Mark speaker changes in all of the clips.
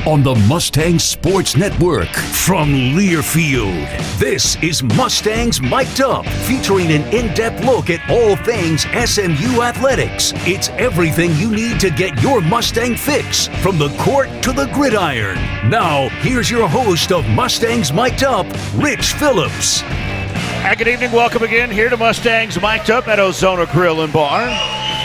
Speaker 1: on the Mustangs Sports Network from Learfield. This is Mustangs Mic'd Up, featuring an in-depth look at all things SMU athletics. It's everything you need to get your Mustang fix, from the court to the gridiron. Now, here's your host of Mustangs Mic'd Up, Rich Phillips.
Speaker 2: Good evening. Welcome again here to Mustangs Mic'd Up at Ozona Grill and Bar.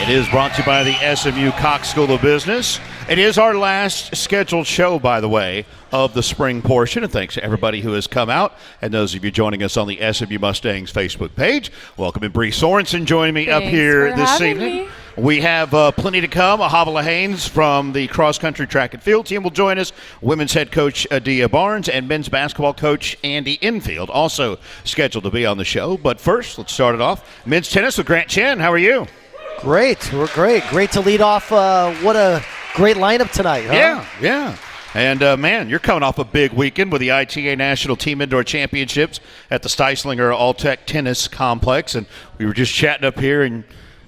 Speaker 2: It is brought to you by the SMU Cox School of Business. It is our last scheduled show, by the way, of the spring portion. And thanks to everybody who has come out and those of you joining us on the SMU Mustangs Facebook page. Welcome, and Bree Sorensen joining me up here this evening. We have plenty to come. Havahla Haynes from the cross-country track and field team will join us. Women's head coach Adia Barnes and men's basketball coach Andy Enfield also scheduled to be on the show. But first, let's start it off. Men's tennis with Grant Chen. How are you?
Speaker 3: Great. We're great. Great to lead off. What a great lineup tonight, huh?
Speaker 2: Yeah. And, man, you're coming off a big weekend with the ITA National Team Indoor Championships at the Steislinger All-Tech Tennis Complex. And we were just chatting up here, and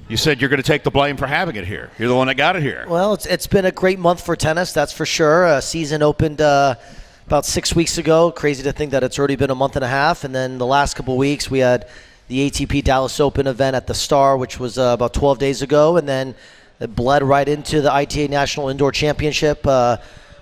Speaker 2: you said you're going to take the blame for having it here. You're the one that got it here.
Speaker 3: Well, it's been a great month for tennis, that's for sure. Season opened about 6 weeks ago. Crazy to think that it's already been a month and a half. And then the last couple of weeks, we had the ATP Dallas Open event at the Star, which was about 12 days ago. And then it bled right into the ITA National Indoor Championship,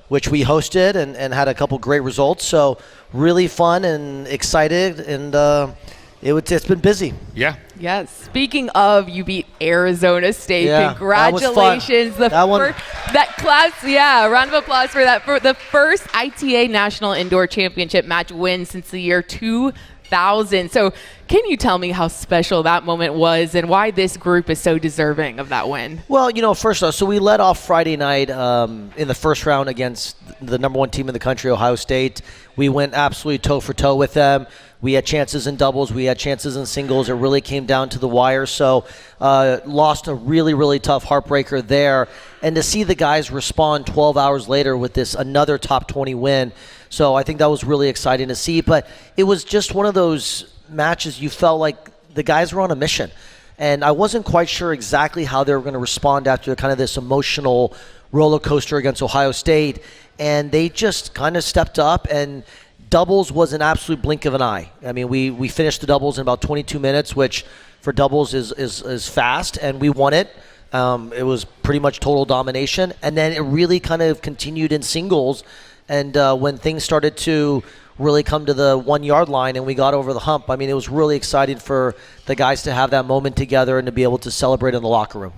Speaker 3: which we hosted and had a couple great results. So really fun and excited, and it's been busy.
Speaker 2: Yeah.
Speaker 4: Yes. Speaking of, you beat Arizona State.
Speaker 3: Yeah,
Speaker 4: Congratulations.
Speaker 3: That was fun.
Speaker 4: That class, yeah, a round of applause for that. For the first ITA National Indoor Championship match win since the year 2000. So can you tell me how special that moment was and why this group is so deserving of that win?
Speaker 3: Well, first off, so we led off Friday night in the first round against the number one team in the country, Ohio State. We went absolutely toe-for-toe with them. We had chances in doubles. We had chances in singles. It really came down to the wire. So lost a really, really tough heartbreaker there. And to see the guys respond 12 hours later with another top 20 win. So I think that was really exciting to see. But it was just one of those matches you felt like the guys were on a mission. And I wasn't quite sure exactly how they were going to respond after kind of this emotional roller coaster against Ohio State. And they just kind of stepped up, and doubles was an absolute blink of an eye. I mean, we finished the doubles in about 22 minutes, which for doubles is fast, and we won it. It was pretty much total domination. And then it really kind of continued in singles. And when things started to really come to the 1 yard line and we got over the hump, I mean, it was really exciting for the guys to have that moment together and to be able to celebrate in the locker room.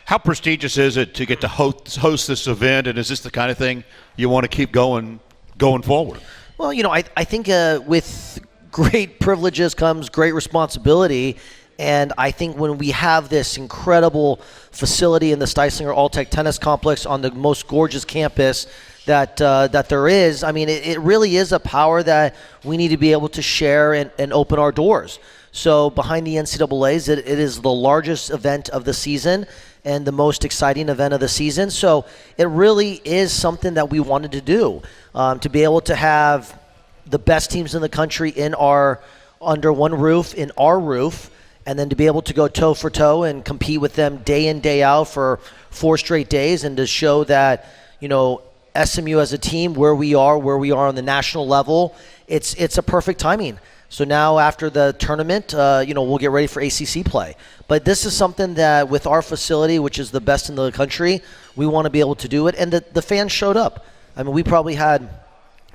Speaker 2: How prestigious is it to get to host this event, and is this the kind of thing you want to keep going forward?
Speaker 3: Well, I think with great privileges comes great responsibility. And I think when we have this incredible facility in the Steislinger All-Tech Tennis Complex on the most gorgeous campus that there is, I mean, it really is a power that we need to be able to share and open our doors. So behind the NCAAs, it is the largest event of the season and the most exciting event of the season. So it really is something that we wanted to do, to be able to have the best teams in the country under one roof, in our roof, and then to be able to go toe for toe and compete with them day in, day out for 4 straight days, and to show that, SMU as a team, where we are on the national level, it's a perfect timing. So now after the tournament, we'll get ready for ACC play. But this is something that with our facility, which is the best in the country, we want to be able to do it. And the fans showed up. I mean, we probably had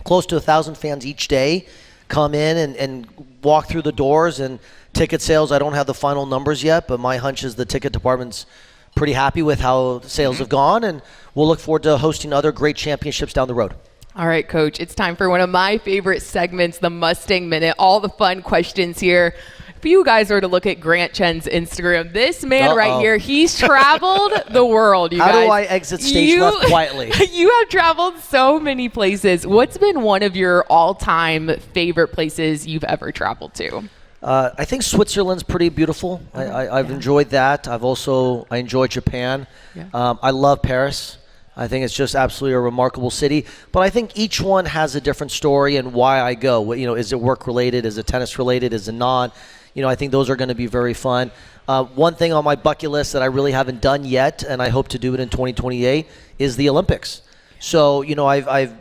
Speaker 3: close to 1,000 fans each day come in and walk through the doors. And ticket sales, I don't have the final numbers yet, but my hunch is the ticket department's pretty happy with how sales have gone. And we'll look forward to hosting other great championships down the road.
Speaker 4: All right, Coach, it's time for one of my favorite segments, the Mustang Minute. All the fun questions here. If you guys were to look at Grant Chen's Instagram, this man right here, he's traveled the world, you guys.
Speaker 3: How do I exit stage left quietly?
Speaker 4: You have traveled so many places. What's been one of your all-time favorite places you've ever traveled to?
Speaker 3: I think Switzerland's pretty beautiful. I've enjoyed that. I enjoyed Japan. Yeah. I love Paris. I think it's just absolutely a remarkable city. But I think each one has a different story and why I go. Is it work-related? Is it tennis-related? Is it not? I think those are going to be very fun. One thing on my bucket list that I really haven't done yet, and I hope to do it in 2028, is the Olympics. So, I've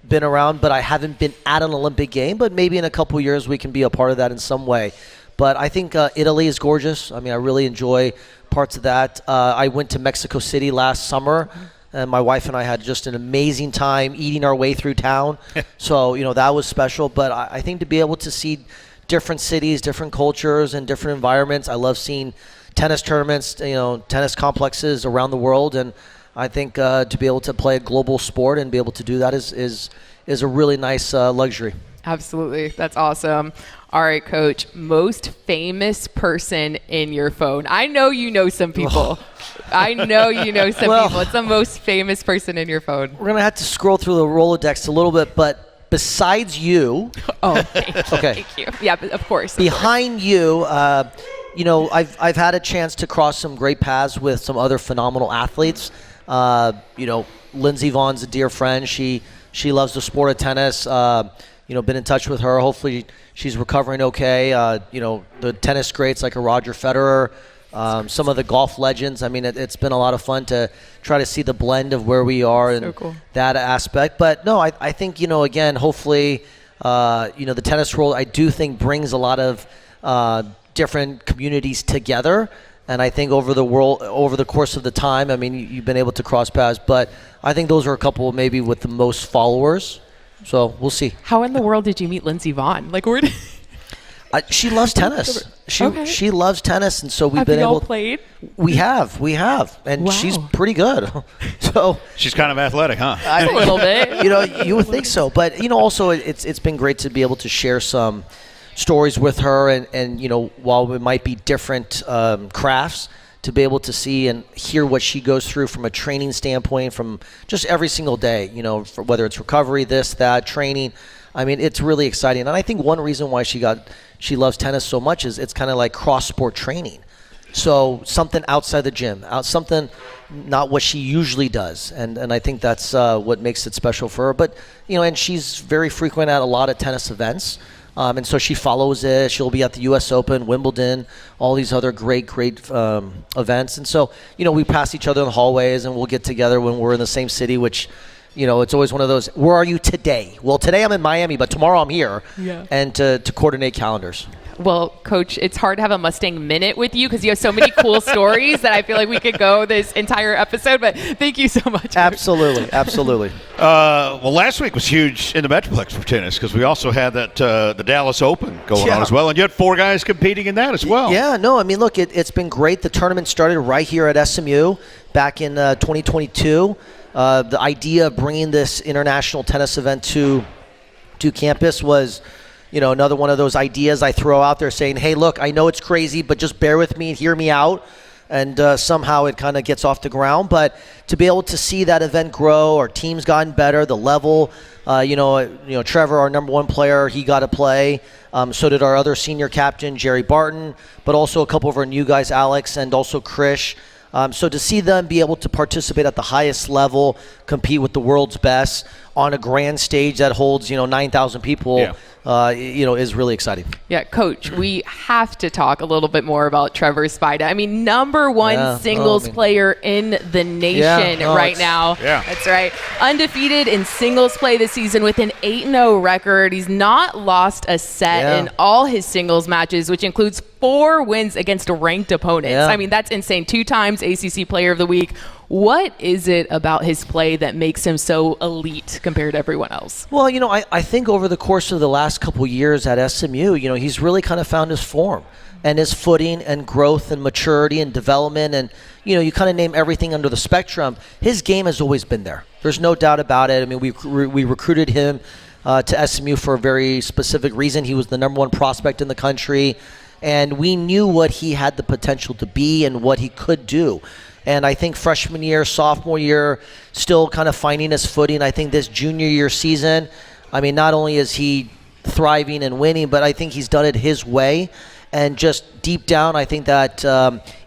Speaker 3: been around, but I haven't been at an Olympic game. But maybe in a couple years we can be a part of that in some way. But I think Italy is gorgeous. I mean, I really enjoy parts of that. I went to Mexico City last summer, and my wife and I had just an amazing time eating our way through town. So, that was special. But I think to be able to see different cities, different cultures, and different environments. I love seeing tennis tournaments, tennis complexes around the world. And I think to be able to play a global sport and be able to do that is a really nice luxury.
Speaker 4: Absolutely. That's awesome. All right, Coach, most famous person in your phone. I know you know some people. I know you know some people. What's the most famous person in your phone?
Speaker 3: We're going to have to scroll through the Rolodex a little bit, but besides you.
Speaker 4: Oh, thank you. Okay. Thank you. Yeah, of course.
Speaker 3: Behind you, I've had a chance to cross some great paths with some other phenomenal athletes. Lindsey Vohn's a dear friend. She loves the sport of tennis. Been in touch with her. Hopefully she's recovering okay. The tennis greats like a Roger Federer, some of the golf legends. I mean, it's been a lot of fun to try to see the blend of where we are and that aspect. But no, I think, again, hopefully, the tennis world, I do think brings a lot of different communities together. And I think over the course of the time, I mean, you've been able to cross paths, but I think those are a couple maybe with the most followers. So we'll see.
Speaker 4: How in the world did you meet Lindsey Vonn? Like, where did
Speaker 3: she loves tennis. She loves tennis, and so we've been
Speaker 4: able.
Speaker 3: Have
Speaker 4: you all played?
Speaker 3: We have, and
Speaker 4: wow.
Speaker 3: She's pretty good. So
Speaker 2: she's kind of athletic, huh?
Speaker 4: A little bit.
Speaker 3: You would think so, but also it's been great to be able to share some stories with her, and while it might be different crafts, to be able to see and hear what she goes through from a training standpoint, from just every single day, for whether it's recovery, this, that, training. I mean, it's really exciting. And I think one reason why she loves tennis so much is it's kind of like cross-sport training. So something outside the gym, something not what she usually does. And I think that's what makes it special for her. But, and she's very frequent at a lot of tennis events. And so she follows it. She'll be at the U.S. Open, Wimbledon, all these other great events. And so, we pass each other in the hallways, and we'll get together when we're in the same city, which, it's always one of those, where are you today? Well, today I'm in Miami, but tomorrow I'm here. Yeah. And to coordinate calendars.
Speaker 4: Well, Coach, it's hard to have a Mustang Minute with you because you have so many cool stories that I feel like we could go this entire episode, but thank you so much.
Speaker 3: Absolutely.
Speaker 2: Well, last week was huge in the Metroplex for tennis because we also had that the Dallas Open going on as well, and you had 4 guys competing in that as well.
Speaker 3: Yeah, no, I mean, look, it's been great. The tournament started right here at SMU back in 2022. The idea of bringing this international tennis event to campus was another one of those ideas I throw out there saying, hey, look, I know it's crazy, but just bear with me and hear me out. And somehow it kind of gets off the ground. But to be able to see that event grow, our team's gotten better, the level, Trevor, our number 1 player, he got to play. So did our other senior captain, Jerry Barton, but also a couple of our new guys, Alex and also Krish. So to see them be able to participate at the highest level, compete with the world's best on a grand stage that holds, 9,000 people, is really exciting.
Speaker 4: Yeah, Coach, we have to talk a little bit more about Trevor Spida. I mean, number 1 singles player in the nation right now.
Speaker 2: Yeah.
Speaker 4: That's right. Undefeated in singles play this season with an 8-0 record. He's not lost a set in all his singles matches, which includes 4 wins against ranked opponents. I mean, that's insane. 2 times ACC Player of the Week. What is it about his play that makes him so elite compared to everyone else?
Speaker 3: Well, I think over the course of the last couple years at SMU, he's really kind of found his form and his footing and growth and maturity and development. And, you kind of name everything under the spectrum. His game has always been there. There's no doubt about it. I mean, we recruited him to SMU for a very specific reason. He was the number 1 prospect in the country. And we knew what he had the potential to be and what he could do. And I think freshman year, sophomore year, still kind of finding his footing. I think this junior year season, I mean, not only is he thriving and winning, but I think he's done it his way. And just deep down, I think that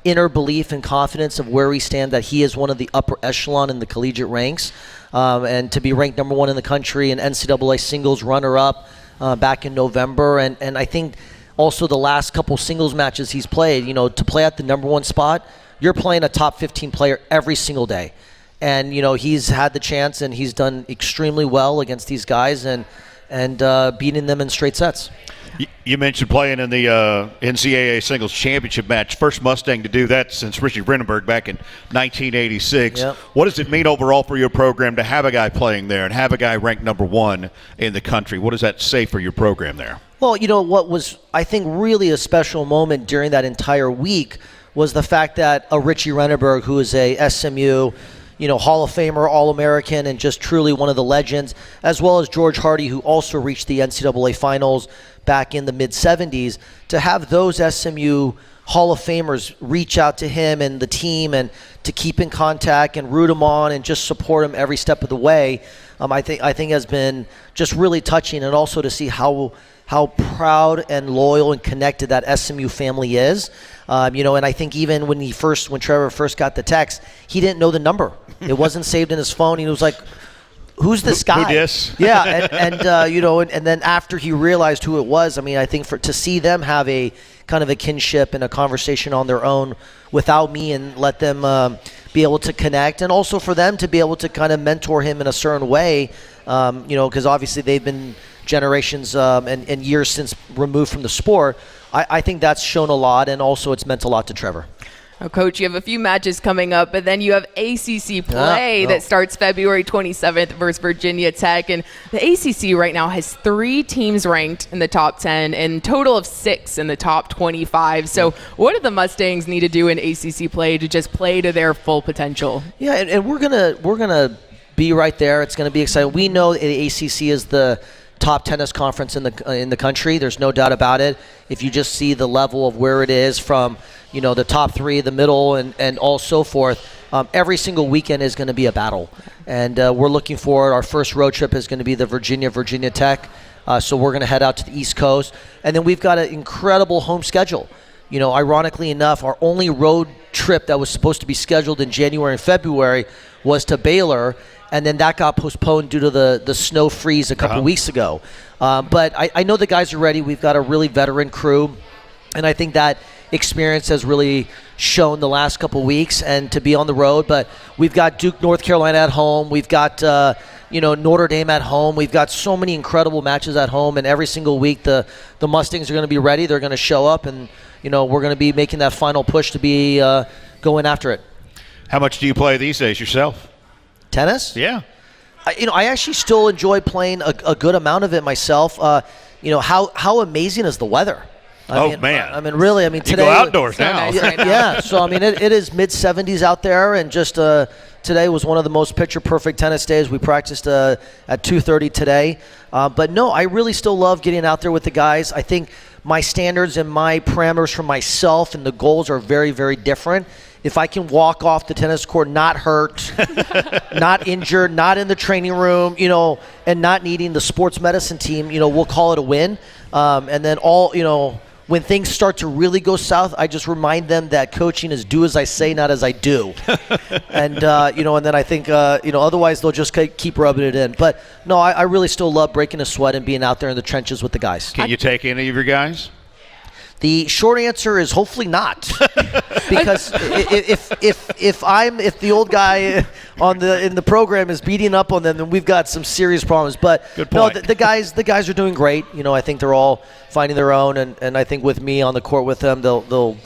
Speaker 3: inner belief and confidence of where we stand, that he is one of the upper echelon in the collegiate ranks. And to be ranked number 1 in the country and NCAA singles runner-up back in November. And I think also the last couple singles matches he's played, to play at the number 1 spot, you're playing a top 15 player every single day. And he's had the chance, and he's done extremely well against these guys, and beating them in straight sets.
Speaker 2: You mentioned playing in the NCAA Singles Championship match. First Mustang to do that since Richie Brenneberg back in 1986.
Speaker 3: Yep.
Speaker 2: What does it mean overall for your program to have a guy playing there and have a guy ranked number 1 in the country? What does that say for your program there?
Speaker 3: Well, what was, I think, really a special moment during that entire week was the fact that a Richie Brenneberg, who is a SMU Hall of Famer, All-American, and just truly one of the legends, as well as George Hardy, who also reached the NCAA finals back in the mid-'70s, to have those SMU Hall of Famers reach out to him and the team and to keep in contact and root him on and just support him every step of the way, I think has been just really touching, and also to see how proud and loyal and connected that SMU family is. And I think even when Trevor first got the text, he didn't know the number. It wasn't saved in his phone. He was like, who's this guy?
Speaker 2: Who dis?
Speaker 3: Yeah, and then after he realized who it was, I think to see them have a kind of a kinship and a conversation on their own without me, and let them be able to connect, and also for them to be able to kind of mentor him in a certain way, because obviously they've been generations and years since removed from the sport. I think that's shown a lot, and also it's meant a lot to Trevor.
Speaker 4: Oh, Coach, you have a few matches coming up, but then you have ACC play that starts February 27th versus Virginia Tech. And the ACC right now has 3 teams ranked in the top 10 and a total of 6 in the top 25. So what do the Mustangs need to do in ACC play to just play to their full potential?
Speaker 3: Yeah, and we're gonna be right there. It's gonna be exciting. We know the ACC is the top tennis conference in the country. There's no doubt about it. If you just see the level of where it is from, the top 3, the middle, and all so forth, every single weekend is going to be a battle. And we're looking forward. Our first road trip is going to be the Virginia Tech. So we're going to head out to the East Coast. And then we've got an incredible home schedule. Ironically enough, our only road trip that was supposed to be scheduled in January and February was to Baylor, and then that got postponed due to the snow freeze a couple weeks ago. But I know the guys are ready. We've got a really veteran crew, and I think that experience has really shown the last couple weeks, and to be on the road. But we've got Duke, North Carolina at home. We've got Notre Dame at home. We've got so many incredible matches at home, and every single week the Mustangs are going to be ready. They're going to show up, and we're going to be making that final push to be going after it. How
Speaker 2: much do you play these days yourself?
Speaker 3: Tennis?
Speaker 2: Yeah.
Speaker 3: I actually still enjoy playing a good amount of it myself. How amazing is the weather?
Speaker 2: Man.
Speaker 3: Really, today.
Speaker 2: You go outdoors now.
Speaker 4: Nice right now.
Speaker 3: Yeah, so it is mid-70s out there, and just today was one of the most picture-perfect tennis days. We practiced at 2:30 today. But no, I really still love getting out there with the guys. I think my standards and my parameters for myself and the goals are very, very different. If I can walk off the tennis court not hurt, not injured, not in the training room, and not needing the sports medicine team, we'll call it a win. And then when things start to really go south, I just remind them that coaching is do as I say, not as I do. And then I think, otherwise they'll just keep rubbing it in. But no, I really still love breaking a sweat and being out there in the trenches with the guys.
Speaker 2: Can you take any of your guys?
Speaker 3: The short answer is hopefully not, because if the old guy in the program is beating up on them, then we've got some serious problems. But no, the guys are doing great. I think they're all finding their own, and I think with me on the court with them, they'll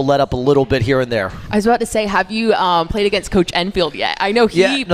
Speaker 3: let up a little bit here and there.
Speaker 4: I was about to say, have you played against Coach Enfield yet? I know he.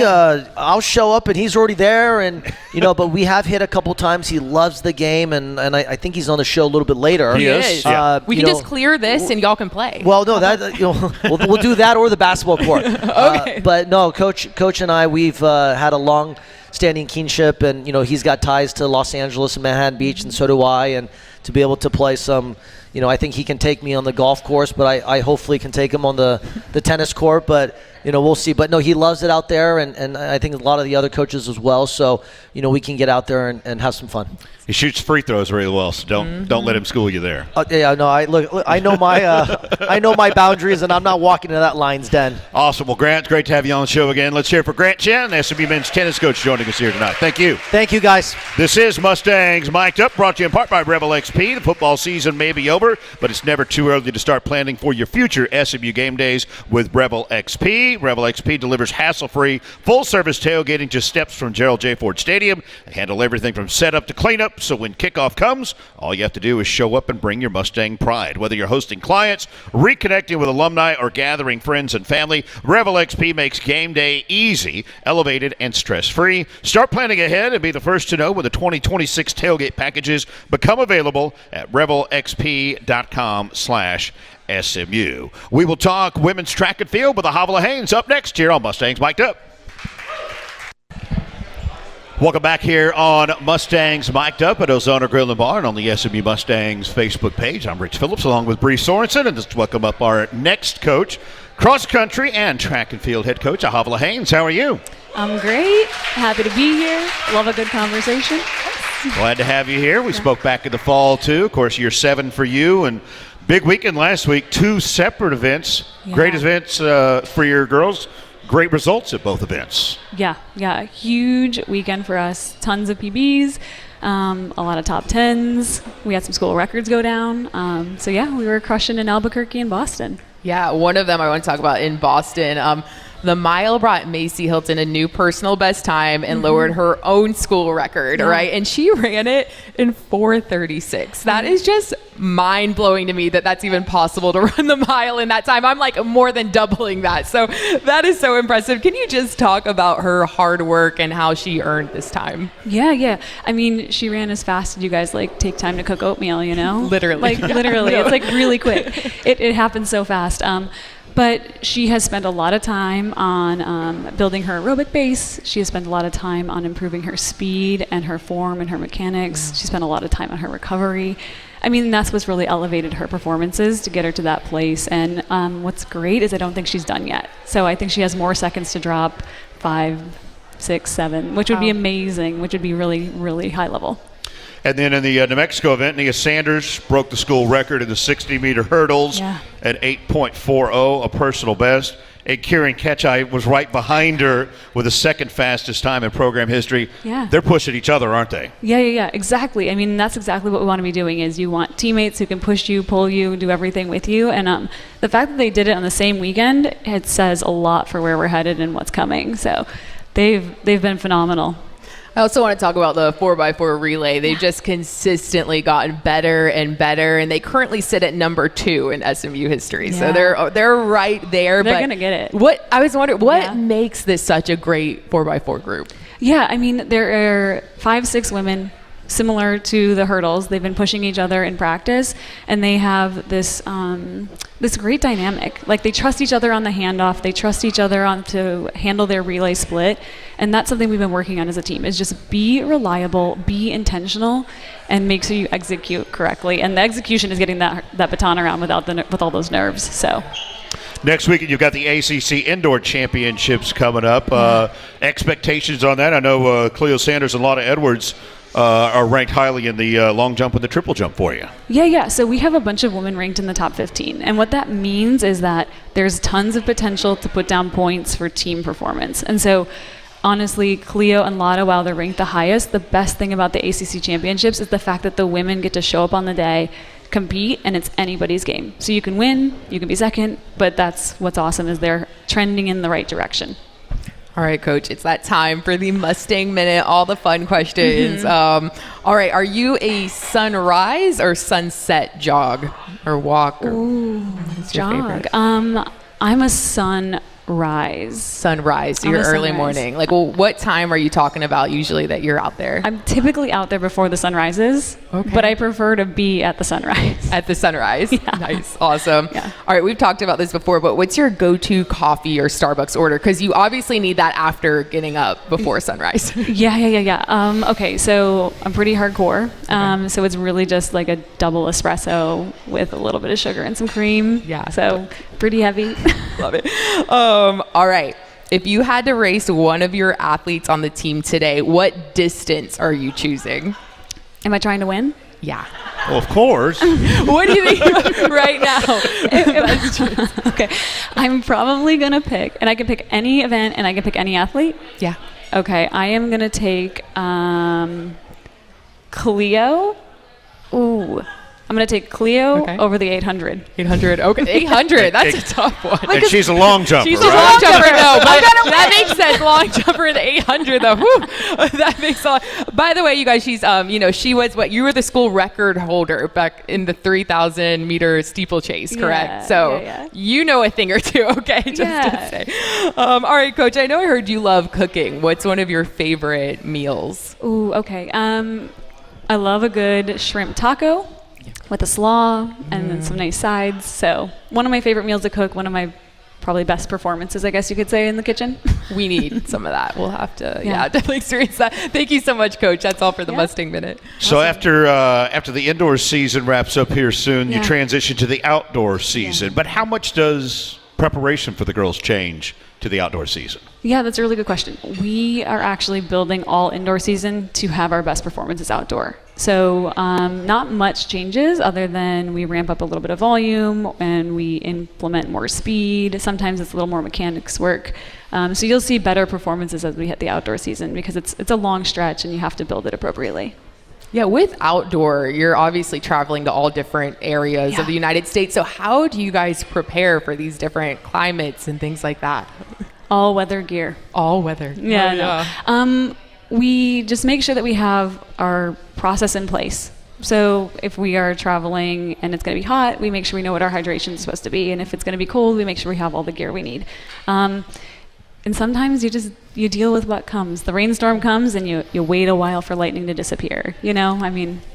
Speaker 3: I'll show up and he's already there, and but we have hit a couple times. He loves the game, and I think he's on the show a little bit later.
Speaker 2: He is.
Speaker 4: We can just clear this and y'all can play.
Speaker 3: Well, no, that we'll do that or the basketball court.
Speaker 4: Okay.
Speaker 3: But no, Coach and I, we've had a long-standing kinship, and he's got ties to Los Angeles and Manhattan Beach, and so do I, and to be able to play some. I think he can take me on the golf course, but I hopefully can take him on the tennis court. But, we'll see. But, no, he loves it out there, and I think a lot of the other coaches as well. So, we can get out there and have some fun.
Speaker 2: He shoots free throws really well, so don't let him school you there.
Speaker 3: Yeah, no, I know my boundaries, and I'm not walking into that lion's den.
Speaker 2: Awesome. Well, Grant, it's great to have you on the show again. Let's hear it for Grant Chen, SMU men's tennis coach, joining us here tonight. Thank you.
Speaker 3: Thank you, guys.
Speaker 2: This is Mustangs Mic'd Up, brought to you in part by Rebel XP. The football season may be over, but it's never too early to start planning for your future SMU game days with Rebel XP. XP. Revel XP delivers hassle-free, full-service tailgating just steps from Gerald J. Ford Stadium. They handle everything from setup to cleanup, so when kickoff comes, all you have to do is show up and bring your Mustang pride. Whether you're hosting clients, reconnecting with alumni, or gathering friends and family, Revel XP makes game day easy, elevated, and stress-free. Start planning ahead and be the first to know when the 2026 tailgate packages become available at revelxp.com/SMU. We will talk women's track and field with the Havahla Haynes up next here on Mustangs Mic'd Up. Welcome back here on Mustangs Mic'd Up at Ozona Grill and Bar and on the SMU Mustangs Facebook page. I'm Rich Phillips along with Bree Sorensen, and just welcome up our next coach, cross country and track and field head coach, Havahla Haynes. How are you?
Speaker 5: I'm great. Happy to be here. Love a good conversation.
Speaker 2: Glad to have you here. We spoke back in the fall, too. Of course, year 7 for you, and big weekend last week. 2 separate events.
Speaker 5: Yeah.
Speaker 2: Great events for your girls. Great results at both events.
Speaker 5: Yeah. Huge weekend for us. Tons of PBs, a lot of top 10s. We had some school records go down. We were crushing in Albuquerque and Boston.
Speaker 4: Yeah, one of them I want to talk about in Boston. The mile brought Macy Hilton a new personal best time and lowered her own school record, right? And she ran it in 4:36. That is just mind-blowing to me that that's even possible to run the mile in that time. I'm like more than doubling that. So that is so impressive. Can you just talk about her hard work and how she earned this time?
Speaker 5: Yeah. I mean, she ran as fast as you guys take time to cook oatmeal, you know?
Speaker 4: Literally.
Speaker 5: Literally. It's really quick. It happens so fast. But she has spent a lot of time on building her aerobic base. She has spent a lot of time on improving her speed and her form and her mechanics. She spent a lot of time on her recovery. I mean, that's what's really elevated her performances to get her to that place. And what's great is I don't think she's done yet. So I think she has more seconds to drop, 5, 6, 7, which would be amazing, which would be really, really high level.
Speaker 2: And then in the New Mexico event, Nia Sanders broke the school record in the 60-meter hurdles at 8.40, a personal best. And Kieran Ketchai was right behind her with the second fastest time in program history.
Speaker 5: Yeah.
Speaker 2: They're pushing each other, aren't they?
Speaker 5: Yeah, exactly. I mean, that's exactly what we want to be doing is you want teammates who can push you, pull you, do everything with you. And the fact that they did it on the same weekend, it says a lot for where we're headed and what's coming. So they've been phenomenal.
Speaker 4: I also want to talk about the 4x4 relay. They've just consistently gotten better and better, and they currently sit at number 2 in SMU history. So they're right there.
Speaker 5: They're going to get it.
Speaker 4: What I was wondering, what makes this such a great 4x4 group?
Speaker 5: Yeah, I mean, there are 5, 6 women similar to the hurdles. They've been pushing each other in practice, and they have this this great dynamic. Like, they trust each other on the handoff. They trust each other on to handle their relay split, and that's something we've been working on as a team, is just be reliable, be intentional, and make sure you execute correctly. And the execution is getting that baton around with all those nerves. So.
Speaker 2: Next week, you've got the ACC Indoor Championships coming up. Expectations on that? I know Cleo Sanders and Lotta Edwards are ranked highly in the long jump and the triple jump for you.
Speaker 5: Yeah. So we have a bunch of women ranked in the top 15. And what that means is that there's tons of potential to put down points for team performance. And so, honestly, Cleo and Lotta, while they're ranked the highest, the best thing about the ACC Championships is the fact that the women get to show up on the day, compete, and it's anybody's game. So you can win, you can be second, but that's what's awesome is they're trending in the right direction.
Speaker 4: All right, Coach, it's that time for the Mustang Minute, all the fun questions. All right, are you a sunrise or sunset jog or walk? What's your
Speaker 5: jog.
Speaker 4: favorite?
Speaker 5: I'm a sunrise.
Speaker 4: Sunrise, so your early morning. Like, well, what time are you talking about usually that you're out there?
Speaker 5: I'm typically out there before the sun rises, but I prefer to be at the sunrise.
Speaker 4: At the sunrise?
Speaker 5: Yeah.
Speaker 4: Nice. Awesome.
Speaker 5: Yeah.
Speaker 4: All right, we've talked about this before, but what's your go-to coffee or Starbucks order? Because you obviously need that after getting up before sunrise.
Speaker 5: Yeah. Okay, so I'm pretty hardcore. So it's really just like a double espresso with a little bit of sugar and some cream.
Speaker 4: Yeah.
Speaker 5: So pretty heavy.
Speaker 4: Love it. All right. If you had to race one of your athletes on the team today, what distance are you choosing?
Speaker 5: Am I trying to win?
Speaker 4: Yeah.
Speaker 2: Well, of course.
Speaker 4: What do you think right now?
Speaker 5: Okay. I'm probably going to pick, and I can pick any event and I can pick any athlete.
Speaker 4: Yeah.
Speaker 5: Okay. I am going to take Cleo. Ooh. I'm going to take Cleo over the 800.
Speaker 4: 800. Okay, 800. That's a tough one.
Speaker 2: And she's a long jumper.
Speaker 4: She's
Speaker 2: right?
Speaker 4: a long jumper, though. But that makes sense. Long jumper in the 800, though. Whew. That makes a lot. By the way, you guys, she's she was you were the school record holder back in the 3,000 meter steeplechase, correct?
Speaker 5: Yeah,
Speaker 4: so you know a thing or two, okay? Just to say. All right, Coach. I know I heard you love cooking. What's one of your favorite meals?
Speaker 5: Ooh, okay. I love a good shrimp taco with a slaw and then some nice sides. So one of my favorite meals to cook, one of my probably best performances, I guess you could say, in the kitchen.
Speaker 4: We need some of that. We'll have to, definitely experience that. Thank you so much, Coach. That's all for the Mustang Minute.
Speaker 2: So after the indoor season wraps up here soon, you transition to the outdoor season. But how much does preparation for the girls change to the outdoor season?
Speaker 5: Yeah, that's a really good question. We are actually building all indoor season to have our best performances outdoor. So not much changes other than we ramp up a little bit of volume and we implement more speed. Sometimes it's a little more mechanics work. So you'll see better performances as we hit the outdoor season because it's a long stretch and you have to build it appropriately.
Speaker 4: Yeah, with outdoor, you're obviously traveling to all different areas of the United States. So how do you guys prepare for these different climates and things like that?
Speaker 5: All weather gear.
Speaker 4: All weather.
Speaker 5: We just make sure that we have our process in place. So if we are traveling and it's going to be hot, we make sure we know what our hydration is supposed to be. And if it's going to be cold, we make sure we have all the gear we need. And sometimes you deal with what comes. The rainstorm comes and you wait a while for lightning to disappear. You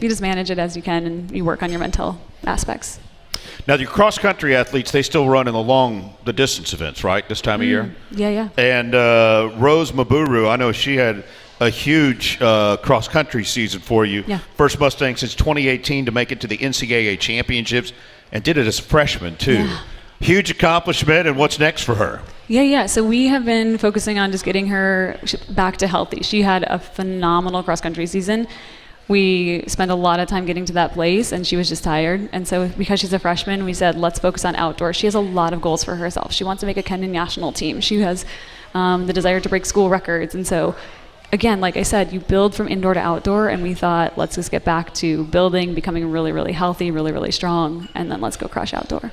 Speaker 5: just manage it as you can and you work on your mental aspects.
Speaker 2: Now, your cross-country athletes, they still run in the distance events, right, this time of year?
Speaker 5: Yeah.
Speaker 2: And Rose Maburu, I know she had a huge cross-country season for you.
Speaker 5: Yeah.
Speaker 2: First Mustang since 2018 to make it to the NCAA championships and did it as a freshman, too.
Speaker 5: Yeah.
Speaker 2: Huge accomplishment, and what's next for her?
Speaker 5: Yeah. So we have been focusing on just getting her back to healthy. She had a phenomenal cross-country season. We spent a lot of time getting to that place, and she was just tired. And so because she's a freshman, we said, let's focus on outdoors. She has a lot of goals for herself. She wants to make a Kenyan national team. She has the desire to break school records. And so, again, like I said, you build from indoor to outdoor, and we thought, let's just get back to building, becoming really, really healthy, really, really strong, and then let's go crush outdoor.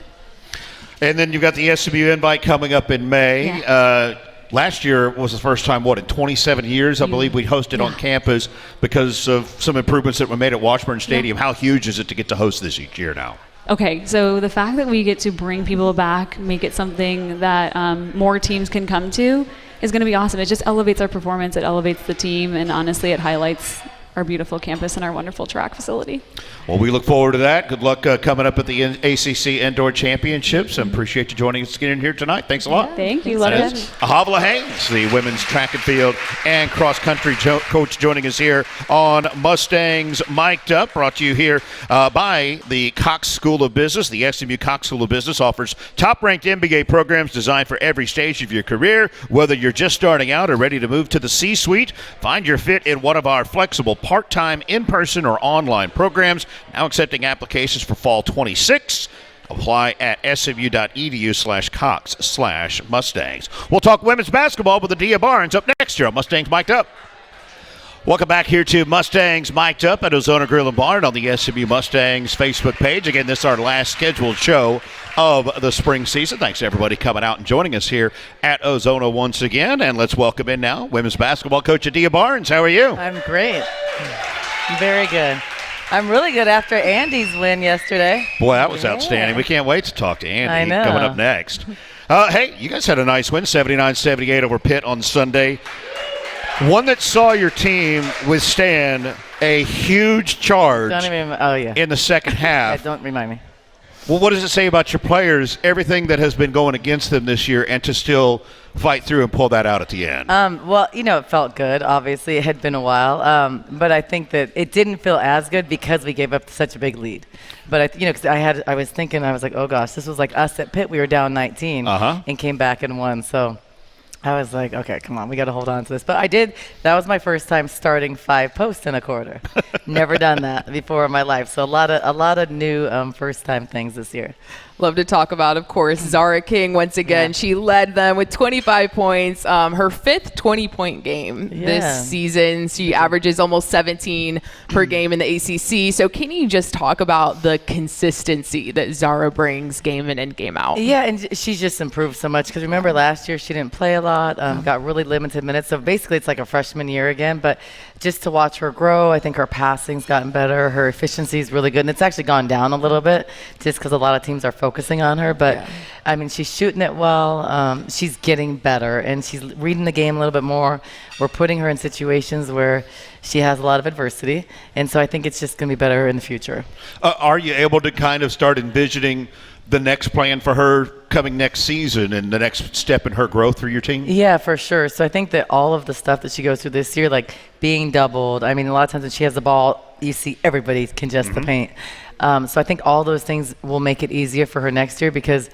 Speaker 5: And
Speaker 2: then you've got the SMU invite coming up in May.
Speaker 5: Yeah.
Speaker 2: Last year was the first time, in 27 years, I believe, we hosted on campus because of some improvements that were made at Washburn Stadium. How huge is it to get to host this each year now?
Speaker 5: Okay, so the fact that we get to bring people back, make it something that more teams can come to is going to be awesome. It just elevates our performance, it elevates the team, and honestly, it highlights our beautiful campus and our wonderful track facility.
Speaker 2: Well, we look forward to that. Good luck coming up at the ACC Indoor Championships. I appreciate you joining us again here tonight. Thanks a lot.
Speaker 5: Thank you. Love it.
Speaker 2: Havahla Haynes, the women's track and field and cross-country coach, joining us here on Mustangs Mic'd Up, brought to you here by the Cox School of Business. The SMU Cox School of Business offers top-ranked MBA programs designed for every stage of your career. Whether you're just starting out or ready to move to the C-suite, find your fit in one of our flexible part-time, in-person, or online programs. Now accepting applications for fall 26. Apply at smu.edu/Cox/Mustangs. We'll talk women's basketball with Adia Barnes up next year on Mustangs Mic'd Up. Welcome back here to Mustangs Mic'd Up at Ozona Grill and Barn on the SMU Mustangs Facebook page. Again, this is our last scheduled show of the spring season. Thanks to everybody coming out and joining us here at Ozona once again. And let's welcome in now women's basketball coach Adia Barnes. How are you?
Speaker 6: I'm great. Very good. I'm really good after Andy's win yesterday.
Speaker 2: Boy, that was outstanding. We can't wait to talk to Andy.
Speaker 6: I know.
Speaker 2: Coming up next. Hey, you guys had a nice win, 79-78 over Pitt on Sunday. One that saw your team withstand a huge charge in the second half.
Speaker 6: Don't remind me.
Speaker 2: Well, what does it say about your players, everything that has been going against them this year, and to still fight through and pull that out at the end?
Speaker 6: Well, it felt good. Obviously, it had been a while. But I think that it didn't feel as good because we gave up such a big lead. But, because I was thinking, I was like, oh, gosh, this was like us at Pitt. We were down 19 and came back and won. So I was like, okay, come on, we got to hold on to this. But I did. That was my first time starting 5 posts in a quarter. Never done that before in my life. So a lot of new first-time things this year.
Speaker 4: Love to talk about, of course, Zara King once again.
Speaker 6: Yeah.
Speaker 4: She led them with 25 points, her fifth 20-point game this season. She averages almost 17 per game in the ACC. So can you just talk about the consistency that Zara brings game in and game out?
Speaker 6: Yeah, and she's just improved so much because remember last year she didn't play a lot, got really limited minutes. So basically it's like a freshman year again. But just to watch her grow, I think her passing's gotten better. Her efficiency is really good. And it's actually gone down a little bit just because a lot of teams are focusing on her. But, I mean, she's shooting it well. She's getting better. And she's reading the game a little bit more. We're putting her in situations where she has a lot of adversity. And so I think it's just going to be better in the future.
Speaker 2: Are you able to kind of start envisioning the next plan for her coming next season and the next step in her growth through your team?
Speaker 6: Yeah, for sure. So I think that all of the stuff that she goes through this year, like being doubled, I mean, a lot of times when she has the ball, you see everybody congest the paint. So I think all those things will make it easier for her next year because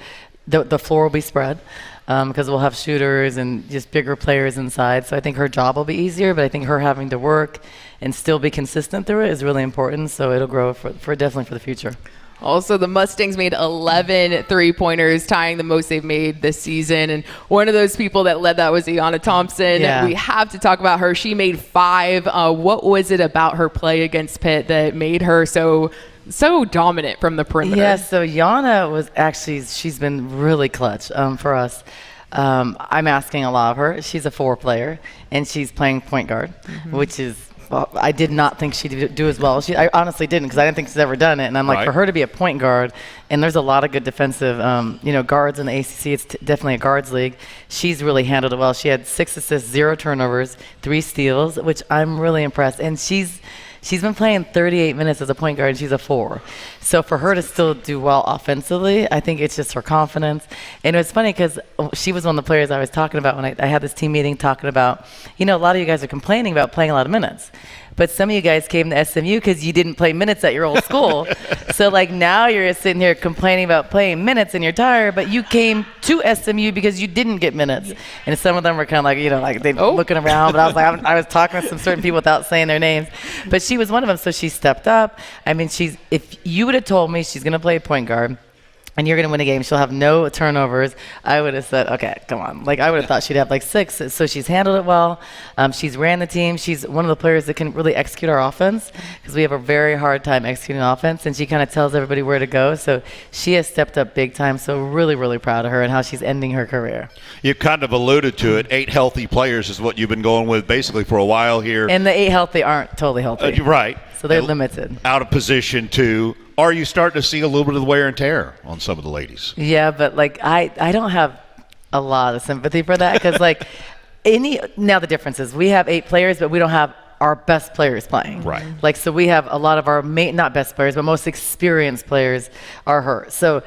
Speaker 6: the floor will be spread because we'll have shooters and just bigger players inside. So I think her job will be easier, but I think her having to work and still be consistent through it is really important. So it'll grow for definitely for the future.
Speaker 4: Also, the Mustangs made 11 three-pointers, tying the most they've made this season. And one of those people that led that was Adia Thompson.
Speaker 6: Yeah.
Speaker 4: We have to talk about her. She made 5. What was it about her play against Pitt that made her so dominant from the perimeter?
Speaker 6: Yeah, so Yana was actually, she's been really clutch for us. I'm asking a lot of her. She's a 4 player, and she's playing point guard, which is, well, I did not think she'd do as well. I honestly didn't because I didn't think she's ever done it. And I'm like, for her to be a point guard, and there's a lot of good defensive guards in the ACC. It's definitely a guards league. She's really handled it well. She had 6 assists, 0 turnovers, 3 steals, which I'm really impressed. And she's been playing 38 minutes as a point guard, and she's a 4. So for her to still do well offensively, I think it's just her confidence. And it was funny because she was one of the players I was talking about when I had this team meeting talking about, a lot of you guys are complaining about playing a lot of minutes. But some of you guys came to SMU because you didn't play minutes at your old school. So, now you're sitting here complaining about playing minutes and you're tired, but you came to SMU because you didn't get minutes. And some of them were kind of they looking around. But I was like, I was talking to some certain people without saying their names. But she was one of them, so she stepped up. I mean, if you would have told me she's going to play point guard, and you're going to win a game, she'll have no turnovers, I would have said, okay, come on. I would have thought she'd have 6. So she's handled it well. She's ran the team. She's one of the players that can really execute our offense because we have a very hard time executing offense, and she kind of tells everybody where to go. So she has stepped up big time. So really, really proud of her and how she's ending her career.
Speaker 2: You kind of alluded to it. 8 healthy players is what you've been going with basically for a while here.
Speaker 6: And the 8 healthy aren't totally healthy.
Speaker 2: Right.
Speaker 6: So they're limited.
Speaker 2: Out of position too. Are you starting to see a little bit of the wear and tear on some of the ladies?
Speaker 6: Yeah, but I don't have a lot of sympathy for that because now the difference is we have 8 players, but we don't have our best players playing.
Speaker 2: Right.
Speaker 6: So we have a lot of our not best players, but most experienced players are hurt. So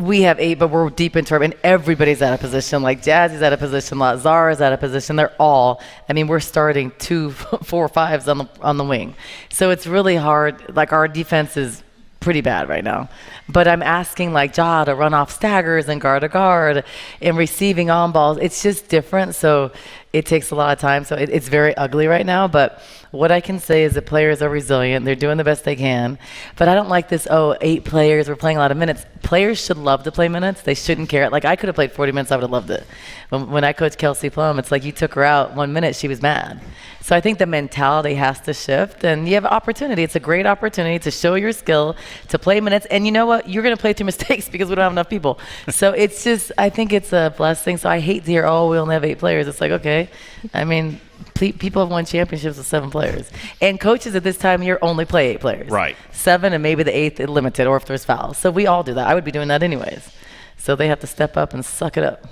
Speaker 6: we have 8, but we're deep into it, and everybody's out of position. Jazzy's out of position, Zara's out of position. They're all. We're starting 2, 4, 5s on the wing. So it's really hard. Our defense is pretty bad right now. But I'm asking Ja to run off staggers and guard to guard and receiving on balls. It's just different. So it takes a lot of time. So it's very ugly right now. But what I can say is that players are resilient. They're doing the best they can. But I don't like this, 8 players, we're playing a lot of minutes. Players should love to play minutes. They shouldn't care. I could have played 40 minutes. I would have loved it. When I coached Kelsey Plum, it's you took her out 1 minute, she was mad. So I think the mentality has to shift, and you have an opportunity. It's a great opportunity to show your skill, to play minutes, and you know what? You're going to play through mistakes because we don't have enough people. So it's just, I think it's a blessing. So I hate to hear, we only have 8 players. It's okay. People have won championships with 7 players. And coaches at this time of year only play 8 players.
Speaker 2: Right.
Speaker 6: 7 and maybe the 8th limited, or if there's fouls. So we all do that. I would be doing that anyways. So they have to step up and suck it up.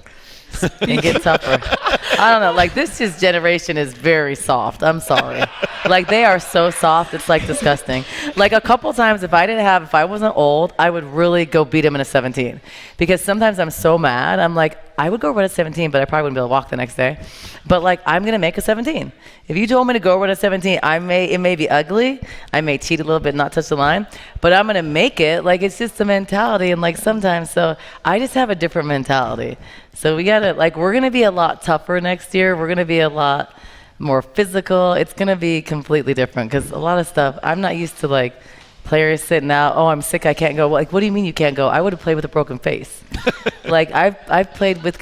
Speaker 6: And get tougher. I don't know. This generation is very soft. I'm sorry. They are so soft. It's disgusting. A couple times, if I wasn't old, I would really go beat him in a 17. Because sometimes I'm so mad. I'm I would go run a 17, but I probably wouldn't be able to walk the next day. But I'm going to make a 17. If you told me to go run a 17, it may be ugly. I may cheat a little bit, not touch the line, but I'm going to make it. It's just the mentality. And sometimes, so I just have a different mentality. So we got to, we're going to be a lot tougher next year. We're going to be a lot more physical. It's going to be completely different because a lot of stuff, I'm not used to players sitting out, oh, I'm sick, I can't go. Like, what do you mean you can't go? I would have played with a broken face. Like, I've played with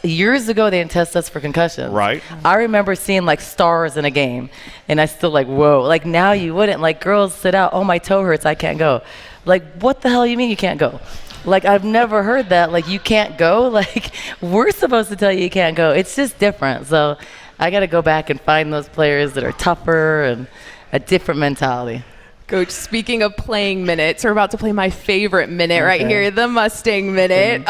Speaker 6: years ago, they didn't test us for concussions.
Speaker 2: Right.
Speaker 6: I remember seeing, like, stars in a game, and I still, like, whoa. Like, now you wouldn't. Like, girls sit out, oh, my toe hurts, I can't go. Like, what the hell you mean you can't go? Like, I've never heard that. Like, you can't go? Like, we're supposed to tell you can't go. It's just different. So I got to go back and find those players that are tougher and a different mentality.
Speaker 4: Coach, speaking of playing minutes, we're about to play my favorite minute right here, the Mustang Minute.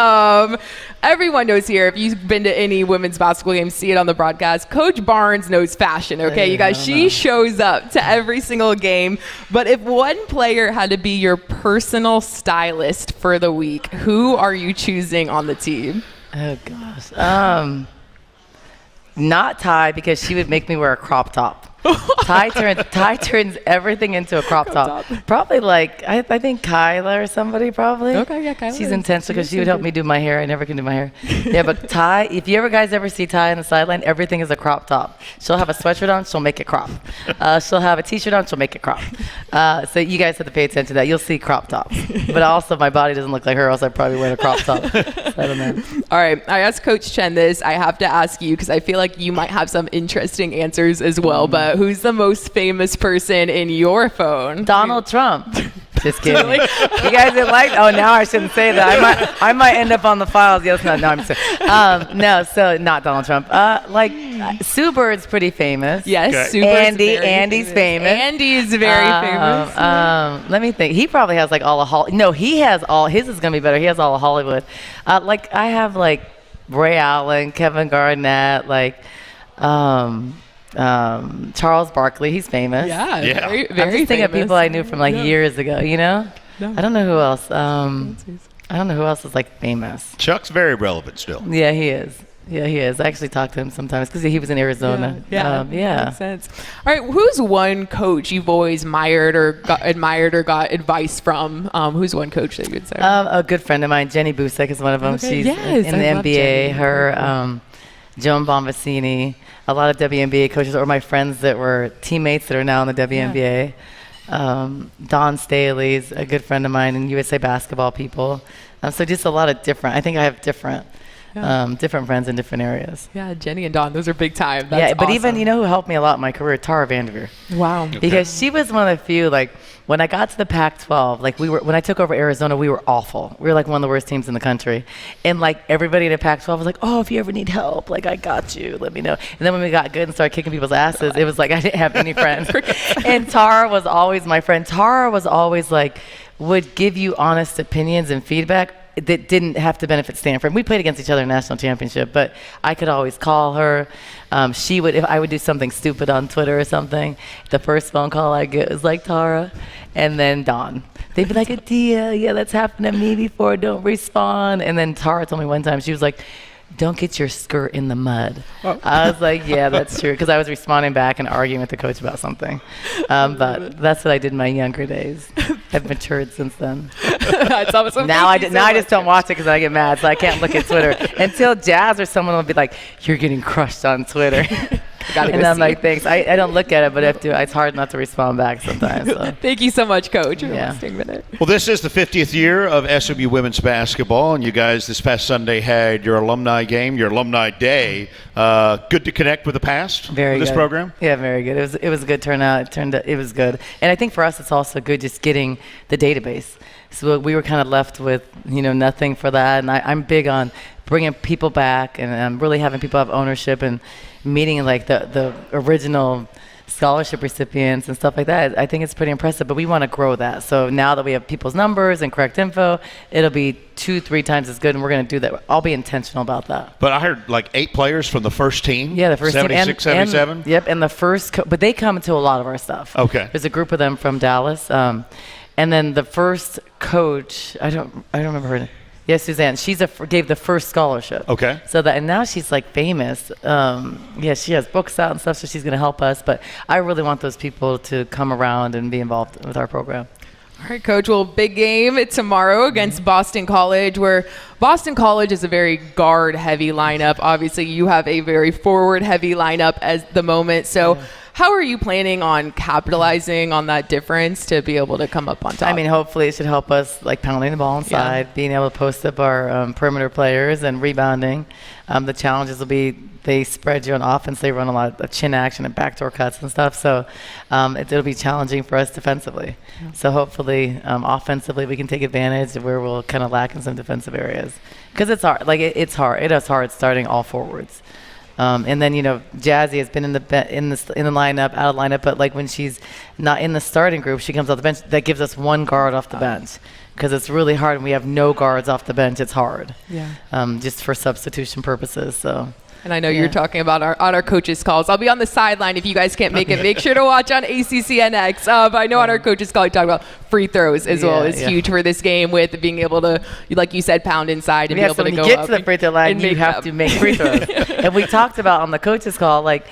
Speaker 4: Everyone knows here, if you've been to any women's basketball game, see it on the broadcast, Coach Barnes knows fashion, okay? You guys, she shows up to every single game. But if one player had to be your personal stylist for the week, who are you choosing on the team?
Speaker 6: Oh, gosh. Not Ty, because she would make me wear a crop top. Ty turns everything into a crop top. Probably like, I think Kyla or somebody probably.
Speaker 4: Okay, yeah, Kyla.
Speaker 6: She's intentional because she would help me do my hair. I never can do my hair. Yeah, but Ty, if you guys ever see Ty on the sideline, everything is a crop top. She'll have a sweatshirt on, she'll make it crop. She'll have a t-shirt on, she'll make it crop. So you guys have to pay attention to that. You'll see crop tops. But also my body doesn't look like her, else I'd probably wear a crop top. So I don't know.
Speaker 4: All right, I asked Coach Chen this. I have to ask you because I feel like you might have some interesting answers as well, but who's the most famous person in your phone?
Speaker 6: Donald Trump. Just kidding. You guys didn't like? Oh, now I shouldn't say that. I might end up on the files. Yes, no, I'm saying. No, so not Donald Trump. Sue Bird's pretty famous.
Speaker 4: Yes,
Speaker 2: okay.
Speaker 4: Sue Bird's
Speaker 6: Andy's famous.
Speaker 4: Andy's very famous.
Speaker 6: Let me think. He probably has like all of Hollywood. No, he has all. His is gonna be better. He has all of Hollywood. Like I have like Ray Allen, Kevin Garnett, like. Charles Barkley, he's famous.
Speaker 4: Yeah. Very,
Speaker 6: I'm just thinking of people I knew from like years ago, you know?
Speaker 4: No.
Speaker 6: I don't know who else. I don't know who else is like famous.
Speaker 2: Chuck's very relevant still.
Speaker 6: Yeah, he is. Yeah, he is. I actually talk to him sometimes because he was in Arizona.
Speaker 4: Yeah.
Speaker 6: Makes
Speaker 4: sense. All right, who's one coach you've always admired or got advice from? Who's one coach that you would say?
Speaker 6: A good friend of mine, Jenny Busek, is one of them.
Speaker 4: Okay.
Speaker 6: She's
Speaker 4: Yes,
Speaker 6: in
Speaker 4: I
Speaker 6: the
Speaker 4: love
Speaker 6: NBA.
Speaker 4: Jenny.
Speaker 6: Her, Joan Bombacini, a lot of WNBA coaches, or my friends that were teammates that are now in the WNBA. Don Staley's a good friend of mine, and USA Basketball people. So just a lot of different. I think I have different friends in different areas.
Speaker 4: Yeah, Jenny and Don, those are big time. That's
Speaker 6: yeah, but
Speaker 4: awesome.
Speaker 6: even, you know who helped me a lot in my career? Tara Vanderveer.
Speaker 4: Wow.
Speaker 2: Okay.
Speaker 6: Because she was one of the few, like, when I got to the Pac-12, like, when I took over Arizona, we were awful. We were, like, one of the worst teams in the country. And, like, everybody in the Pac-12 was like, oh, if you ever need help, like, I got you. Let me know. And then when we got good and started kicking people's asses, it was like I didn't have any friends. And Tara was always my friend. Tara was always, like, would give you honest opinions and feedback that didn't have to benefit Stanford. We played against each other in national championship, but I could always call her. She would, if I would do something stupid on Twitter or something, the first phone call I get was like Tara, and then Dawn. They'd be like, Adia, yeah, that's happened to me before, don't respond. And then Tara told me one time, she was like, don't get your skirt in the mud. Oh. I was like, yeah, that's true, because I was responding back and arguing with the coach about something. But that's what I did in my younger days. I've matured since then.
Speaker 4: That's awesome.
Speaker 6: Now I just don't watch it because I get mad, so I can't look at Twitter until Jazz or someone will be like, "You're getting crushed on Twitter." And I'm like, thanks. I don't look at it, but it's hard not to respond back sometimes. So.
Speaker 4: Thank you so much, Coach.
Speaker 6: Yeah.
Speaker 2: Well, this is the 50th year of SMU women's basketball, and you guys this past Sunday had your alumni game, your alumni day. Good to connect with the past
Speaker 6: Very
Speaker 2: with this
Speaker 6: good.
Speaker 2: program?
Speaker 6: Yeah, very good. It was a good turnout. It was good. And I think for us, it's also good just getting the database. So we were kind of left with, nothing for that. And I'm big on bringing people back and really having people have ownership and meeting like the original scholarship recipients and stuff like that. I think it's pretty impressive, but we want to grow that. So now that we have people's numbers and correct info, it'll be 2-3 times as good, and we're going to do that. I'll be intentional about that.
Speaker 2: But I heard like 8 players from the first team.
Speaker 6: Yeah, the first
Speaker 2: 76,
Speaker 6: team.
Speaker 2: 77?
Speaker 6: Yep, and the first, but they come to a lot of our stuff.
Speaker 2: Okay.
Speaker 6: There's a group of them from Dallas. And then the first coach, I don't remember her name. Yeah, Suzanne. Gave the first scholarship.
Speaker 2: Okay.
Speaker 6: So and now she's like famous. She has books out and stuff, so she's going to help us. But I really want those people to come around and be involved with our program.
Speaker 4: All right, Coach. Well, big game tomorrow against Boston College, where Boston College is a very guard-heavy lineup. Obviously, you have a very forward-heavy lineup at the moment. So how are you planning on capitalizing on that difference to be able to come up on top?
Speaker 6: I mean, hopefully it should help us like pounding the ball inside, being able to post up our perimeter players and rebounding. The challenges will be they spread you on offense. They run a lot of chin action and backdoor cuts and stuff. So it'll be challenging for us defensively. Yeah. So hopefully offensively we can take advantage of where we'll kind of lack in some defensive areas. Because it's hard. Like it's hard. It is hard starting all forwards. And then Jazzy has been in the lineup, out of lineup, but like when she's not in the starting group, she comes off the bench. That gives us one guard off the bench because it's really hard when we have no guards off the bench. It's hard. Yeah. Just for substitution purposes. So.
Speaker 4: And I know you're talking about on our coaches' calls. I'll be on the sideline if you guys can't make it. Make sure to watch on ACCNX. I know on our coaches' call, we talk about free throws as well. It's huge for this game with being able to, like you said, pound inside and be able to go
Speaker 6: get
Speaker 4: up
Speaker 6: to the free throw line, you have to make free throws. And we talked about on the coaches' call, like,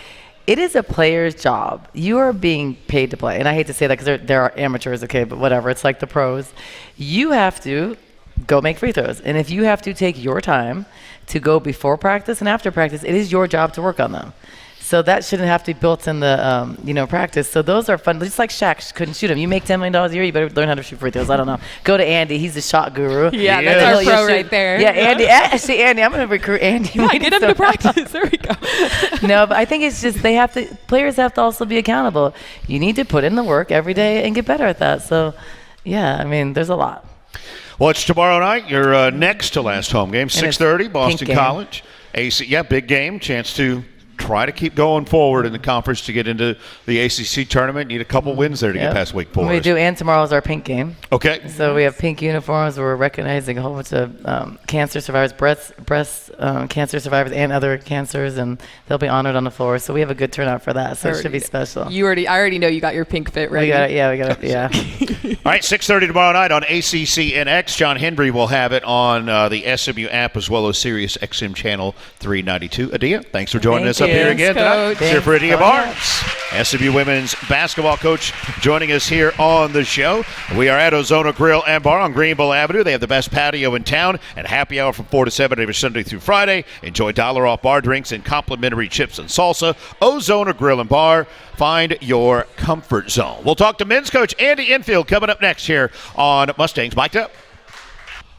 Speaker 6: it is a player's job. You are being paid to play. And I hate to say that because there are amateurs, okay, but whatever. It's like the pros. You have to go make free throws. And if you have to take your time to go before practice and after practice, it is your job to work on them. So that shouldn't have to be built in the practice. So those are fun. Just like Shaq couldn't shoot them. You make $10 million a year, you better learn how to shoot free throws. I don't know. Go to Andy. He's the shot guru.
Speaker 4: Yeah, that's our pro right there.
Speaker 6: Yeah, Andy. Actually, Andy, I'm going to recruit Andy.
Speaker 4: Yeah, get him to practice. There we go.
Speaker 6: No, but I think it's just players have to also be accountable. You need to put in the work every day and get better at that. So, yeah, I mean, there's a lot.
Speaker 2: Well, it's tomorrow night. Your next to last home game, 6:30, Boston College. Big game. Chance to try to keep going forward in the conference to get into the ACC tournament. Need a couple wins there to get past Wake Forest.
Speaker 6: We do, and tomorrow's our pink game.
Speaker 2: Okay.
Speaker 6: So we have pink uniforms. We're recognizing a whole bunch of cancer survivors, breast cancer survivors, and other cancers, and they'll be honored on the floor. So we have a good turnout for that. So it should be special.
Speaker 4: I already know you got your pink fit ready.
Speaker 6: We got it. Yeah.
Speaker 2: All right, 6:30 tomorrow night on ACCNX. John Hendry will have it on the SMU app as well as Sirius XM Channel 392. Adia, thanks for joining us up here again tonight. Here for Adia Barnes, SMU women's basketball coach, joining us here on the show. We are at Ozona Grill and Bar on Greenville Avenue. They have the best patio in town and happy hour from 4 to 7 every Sunday through Friday. Enjoy $1 off bar drinks and complimentary chips and salsa. Ozona Grill and Bar. Find your comfort zone. We'll talk to men's coach Andy Enfield coming up next here on Mustangs Mic'd Up.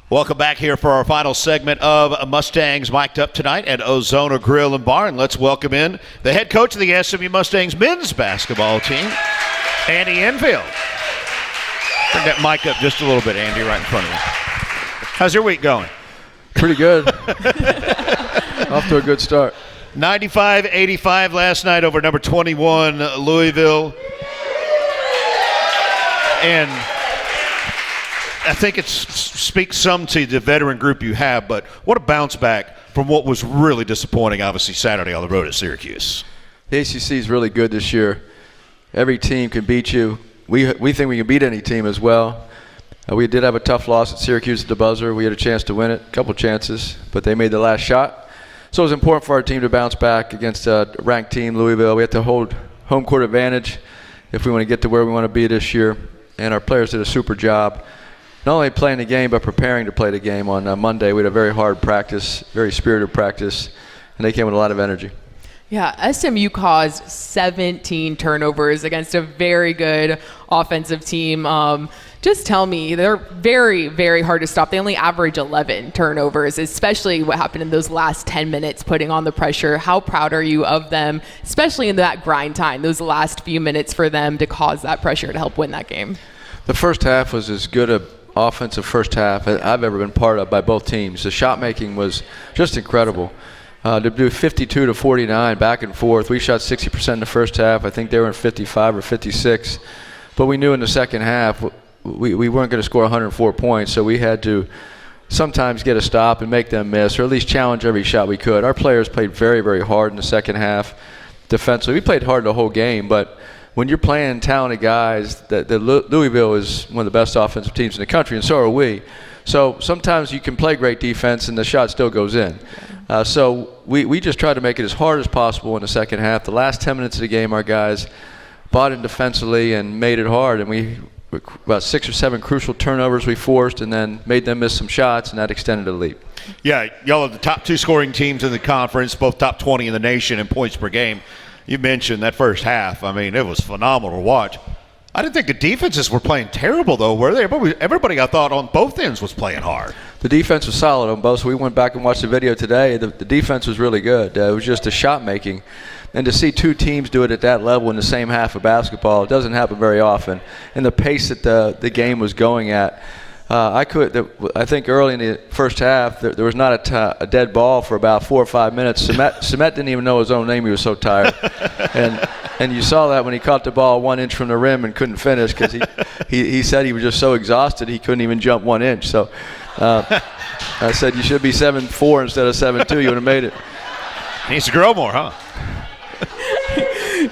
Speaker 2: Welcome back here for our final segment of Mustangs Mic'd Up tonight at Ozona Grill and Bar. And let's welcome in the head coach of the SMU Mustangs men's basketball team, Andy Enfield. Bring that mic up just a little bit, Andy, right in front of you. How's your week going?
Speaker 7: Pretty good. Off to a good start.
Speaker 2: 95-85 last night over number 21 Louisville. And I think it speaks some to the veteran group you have, but what a bounce back from what was really disappointing, obviously, Saturday on the road at Syracuse.
Speaker 7: The ACC is really good this year. Every team can beat you. We think we can beat any team as well. We did have a tough loss at Syracuse at the buzzer. We had a chance to win it, a couple chances, but they made the last shot. So it was important for our team to bounce back against a ranked team, Louisville. We have to hold home court advantage if we want to get to where we want to be this year. And our players did a super job, not only playing the game, but preparing to play the game. On Monday, we had a very hard practice, very spirited practice, and they came with a lot of energy.
Speaker 4: Yeah, SMU caused 17 turnovers against a very good offensive team. Just tell me, they're very, very hard to stop. They only average 11 turnovers, especially what happened in those last 10 minutes, putting on the pressure. How proud are you of them, especially in that grind time, those last few minutes for them to cause that pressure to help win that game?
Speaker 7: The first half was as good an offensive first half as I've ever been part of by both teams. The shot making was just incredible. To do 52 to 49 back and forth. We shot 60% in the first half. I think they were in 55 or 56. But we knew in the second half we weren't going to score 104 points, so we had to sometimes get a stop and make them miss, or at least challenge every shot we could. Our players played very, very hard in the second half defensively. We played hard the whole game, but when you're playing talented guys, Louisville is one of the best offensive teams in the country, and so are we. So sometimes you can play great defense and the shot still goes in. So we just tried to make it as hard as possible in the second half. The last 10 minutes of the game, our guys bought in defensively and made it hard. And we about 6 or 7 crucial turnovers we forced and then made them miss some shots, and that extended the lead.
Speaker 2: Yeah, y'all are the top 2 scoring teams in the conference, both top 20 in the nation in points per game. You mentioned that first half. I mean, it was phenomenal to watch. I didn't think the defenses were playing terrible, though, were they? Everybody, I thought, on both ends was playing hard.
Speaker 7: The defense was solid on both, so we went back and watched the video today. The defense was really good. It was just the shot making. And to see two teams do it at that level in the same half of basketball, it doesn't happen very often. And the pace that the game was going at, I think early in the first half, there was not a dead ball for about 4 or 5 minutes. Semet didn't even know his own name. He was so tired. And you saw that when he caught the ball 1 inch from the rim and couldn't finish because he said he was just so exhausted he couldn't even jump 1 inch. So I said, you should be 7'4" instead of 7'2". You would have made it.
Speaker 2: He needs to grow more, huh?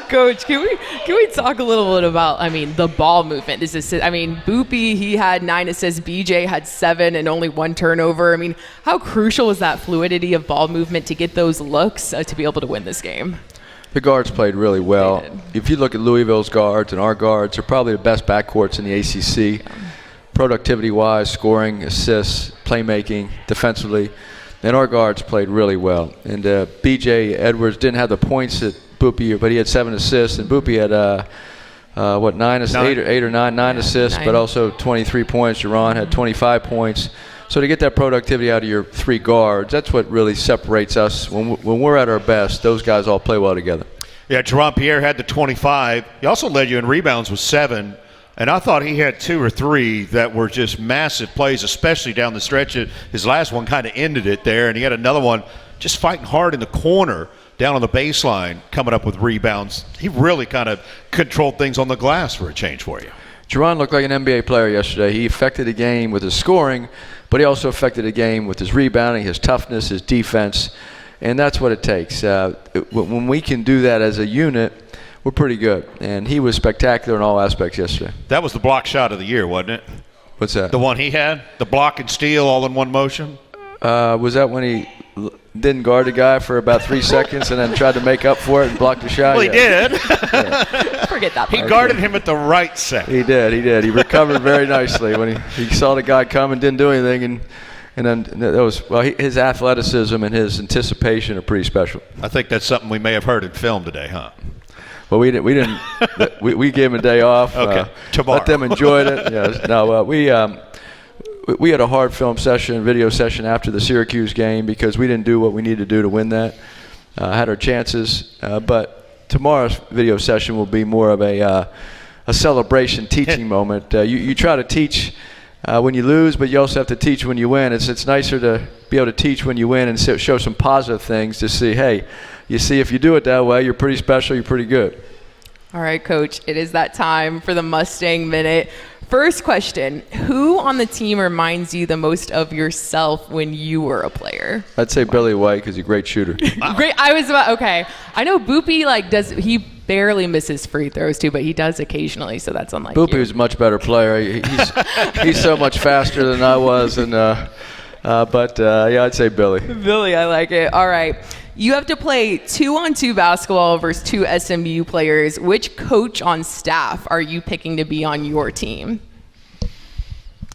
Speaker 4: Coach, can we talk a little bit about, the ball movement? Boopy, he had 9 assists, BJ had 7 and only 1 turnover. How crucial was that fluidity of ball movement to get those looks to be able to win this game?
Speaker 7: The guards played really well. If you look at Louisville's guards and our guards, they're probably the best backcourts in the ACC. Yeah. Productivity-wise, scoring, assists, playmaking, defensively. And our guards played really well. And BJ Edwards didn't have the points that Boopy, but he had 7 assists. And Boopy had, 9 assists, but also 23 points. Jerron had 25 points. So to get that productivity out of your 3 guards, that's what really separates us. When we're at our best, those guys all play well together.
Speaker 2: Yeah, Jerron Pierre had the 25. He also led you in rebounds with 7. And I thought he had 2 or 3 that were just massive plays, especially down the stretch. His last one kind of ended it there, and he had another one just fighting hard in the corner down on the baseline, coming up with rebounds. He really kind of controlled things on the glass for a change for you.
Speaker 7: Jerron looked like an NBA player yesterday. He affected the game with his scoring, but he also affected the game with his rebounding, his toughness, his defense, and that's what it takes. When we can do that as a unit, we're pretty good, and he was spectacular in all aspects yesterday.
Speaker 2: That was the block shot of the year, wasn't it?
Speaker 7: What's that?
Speaker 2: The one he had? The block and steal all in one motion?
Speaker 7: Was that when he didn't guard the guy for about 3 seconds and then tried to make up for it and block the shot?
Speaker 2: Well, he did.
Speaker 4: Forget that part.
Speaker 2: He guarded him at the right second.
Speaker 7: He did. He recovered very nicely when he saw the guy come and didn't do anything, and then that was his athleticism and his anticipation are pretty special.
Speaker 2: I think that's something we may have heard in film today, huh?
Speaker 7: Well, we didn't. We gave him a day off.
Speaker 2: Okay, tomorrow.
Speaker 7: Let them enjoy it. Yes. No, we had a hard film session, video session after the Syracuse game because we didn't do what we needed to do to win that. Had our chances, but tomorrow's video session will be more of a celebration, teaching moment. You try to teach when you lose, but you also have to teach when you win. It's nicer to be able to teach when you win and show some positive things to see, hey, you see, if you do it that way, you're pretty special, you're pretty good.
Speaker 4: All right, Coach, it is that time for the Mustang Minute. First question, who on the team reminds you the most of yourself when you were a player?
Speaker 7: I'd say Billy White because he's a great shooter.
Speaker 4: Great. Okay. I know Boopy he barely misses free throws too, but he does occasionally, so that's unlike
Speaker 7: Boopy
Speaker 4: you.
Speaker 7: was a much better player. He's so much faster than I was, and I'd say Billy.
Speaker 4: Billy, I like it. All right. You have to play 2-on-2 basketball versus 2 SMU players. Which coach on staff are you picking to be on your team?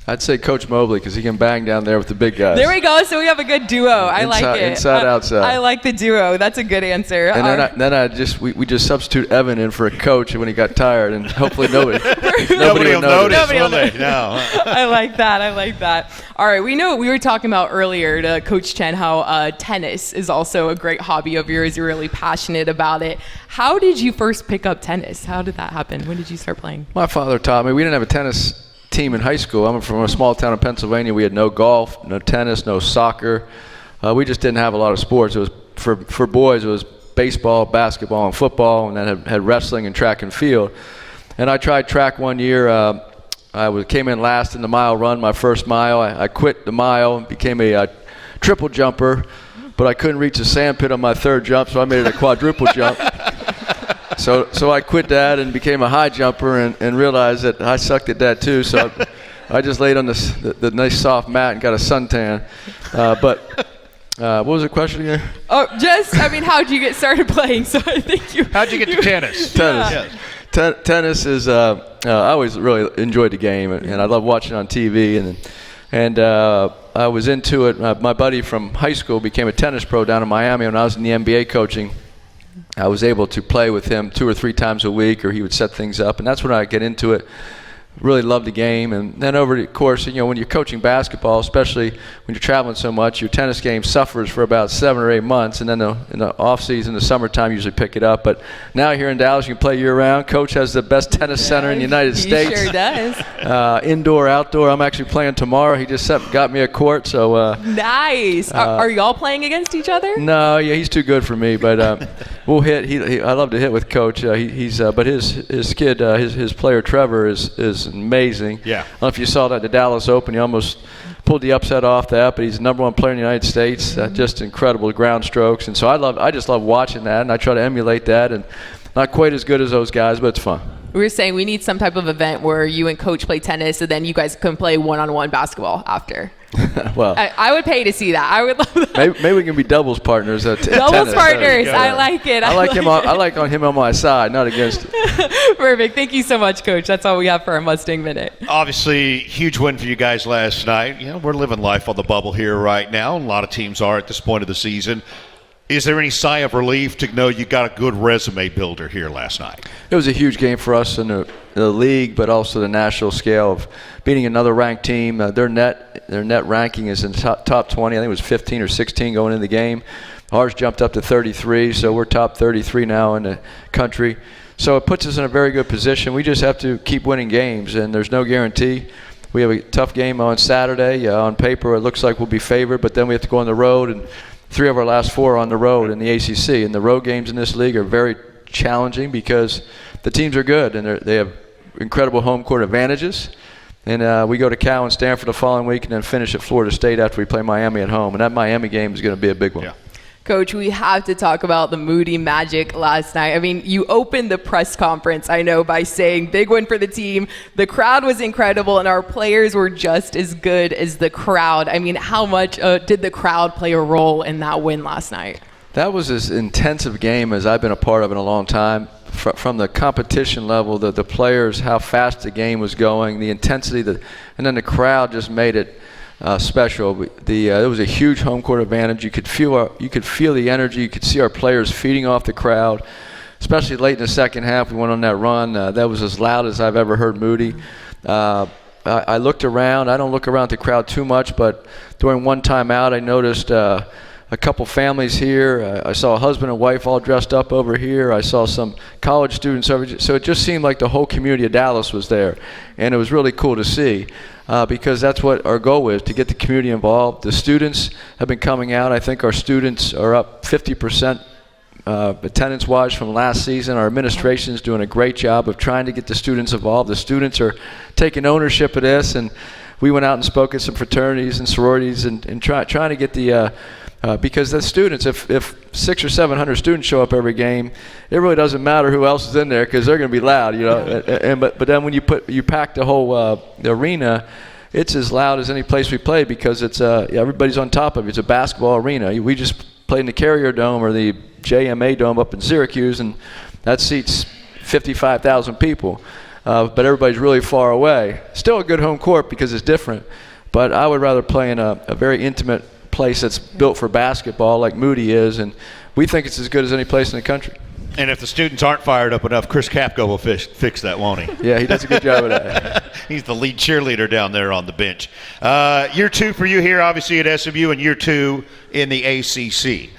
Speaker 7: I'd say Coach Mobley because he can bang down there with the big guys.
Speaker 4: There we go. So we have a good duo. I like it.
Speaker 7: Inside, outside.
Speaker 4: I like the duo. That's a good answer.
Speaker 7: And then we just substitute Evan in for a coach when he got tired, and hopefully nobody
Speaker 2: will notice, will they? No.
Speaker 4: I like that. All right. We were talking about earlier to Coach Chen how tennis is also a great hobby of yours. You're really passionate about it. How did you first pick up tennis? How did that happen? When did you start playing?
Speaker 7: My father taught me. We didn't have a tennis team in high school. I'm from a small town in Pennsylvania. We had no golf, no tennis, no soccer. We just didn't have a lot of sports. It was for boys. It was baseball, basketball, and football, and then had wrestling and track and field. And I tried track one year. I came in last in the mile run, my first mile. I quit the mile, became a triple jumper, but I couldn't reach the sand pit on my third jump, so I made it a quadruple jump. So I quit that and became a high jumper and realized that I sucked at that too. So I just laid on the nice soft mat and got a suntan. What was the question again?
Speaker 4: Oh, how'd you get started playing? So I think
Speaker 2: how'd you get to tennis?
Speaker 7: Tennis. Yeah. Tennis is. I always really enjoyed the game, and I love watching it on TV. And I was into it. My buddy from high school became a tennis pro down in Miami when I was in the NBA coaching. I was able to play with him 2 or 3 times a week, or he would set things up, and that's when I get into it. Really love the game. And then over the course, when you're coaching basketball, especially when you're traveling so much, your tennis game suffers for about 7 or 8 months, and then in the off season, the summertime, you usually pick it up. But now here in Dallas, you can play year round. Coach has the best tennis center in the United States.
Speaker 4: He sure does.
Speaker 7: Indoor, outdoor. I'm actually playing tomorrow. He just got me a court. So
Speaker 4: nice. Are y'all playing against each other?
Speaker 7: No, yeah, he's too good for me. But we'll hit. I love to hit with Coach. But his kid, his player Trevor is amazing.
Speaker 2: Yeah.
Speaker 7: I don't know if you saw that at the Dallas Open. He almost pulled the upset off that, but he's the #1 player in the United States. Just incredible ground strokes. And so I just love watching that, and I try to emulate that. And not quite as good as those guys, but it's fun.
Speaker 4: We were saying we need some type of event where you and Coach play tennis, and then you guys can play one-on-one basketball after.
Speaker 7: Well,
Speaker 4: I would pay to see that. I would love that.
Speaker 7: Maybe we can be doubles partners at
Speaker 4: Doubles
Speaker 7: tennis.
Speaker 4: partners. I like it.
Speaker 7: I like him. I like him on my side, not against him.
Speaker 4: Perfect. Thank you so much, Coach. That's all we have for our Mustang Minute.
Speaker 2: Obviously, huge win for you guys last night. We're living life on the bubble here right now. A lot of teams are at this point of the season. Is there any sigh of relief to know you got a good resume builder here last night?
Speaker 7: It was a huge game for us in the league, but also the national scale of beating another ranked team. Their net ranking is in top 20. I think it was 15 or 16 going into the game. Ours jumped up to 33, so we're top 33 now in the country. So it puts us in a very good position. We just have to keep winning games, and there's no guarantee. We have a tough game on Saturday. On paper, it looks like we'll be favored, but then we have to go on the road, and 3 of our last 4 are on the road in the ACC. And the road games in this league are very challenging because the teams are good, and they have incredible home court advantages. And we go to Cal and Stanford the following week and then finish at Florida State after we play Miami at home. And that Miami game is going to be a big one.
Speaker 2: Yeah.
Speaker 4: Coach, we have to talk about the Moody Magic last night. I mean, you opened the press conference, I know, by saying big win for the team. The crowd was incredible, and our players were just as good as the crowd. I mean, how much did the crowd play a role in that win last night?
Speaker 7: That was as intensive game as I've been a part of in a long time. From the competition level, the players, how fast the game was going, the intensity, and then the crowd just made it special. It was a huge home court advantage. You could feel the energy. You could see our players feeding off the crowd, especially late in the second half. We went on that run. That was as loud as I've ever heard Moody. I looked around. I don't look around at the crowd too much, but during one timeout, I noticed a couple families here. I saw a husband and wife all dressed up over here. I saw some college students over here. So it just seemed like the whole community of Dallas was there, and it was really cool to see. Because that's what our goal is, to get the community involved. The students have been coming out. I think our students are up 50% attendance-wise from last season. Our administration is doing a great job of trying to get the students involved. The students are taking ownership of this, and we went out and spoke at some fraternities and sororities and trying to get the because the students, if 600 or 700 students show up every game, it really doesn't matter who else is in there because they're going to be loud, but then when you pack the whole the arena, it's as loud as any place we play because it's everybody's on top of it. It's a basketball arena. We just played in the Carrier Dome or the JMA Dome up in Syracuse, and that seats 55,000 people. But everybody's really far away. Still a good home court because it's different, but I would rather play in a very intimate place that's built for basketball like Moody is, and we think it's as good as any place in the country.
Speaker 2: And if the students aren't fired up enough, Chris Kapko will fix that, won't he?
Speaker 7: Yeah, he does a good job of that.
Speaker 2: He's the lead cheerleader down there on the bench. Year 2 for you here, obviously at SMU, and year 2 in the ACC.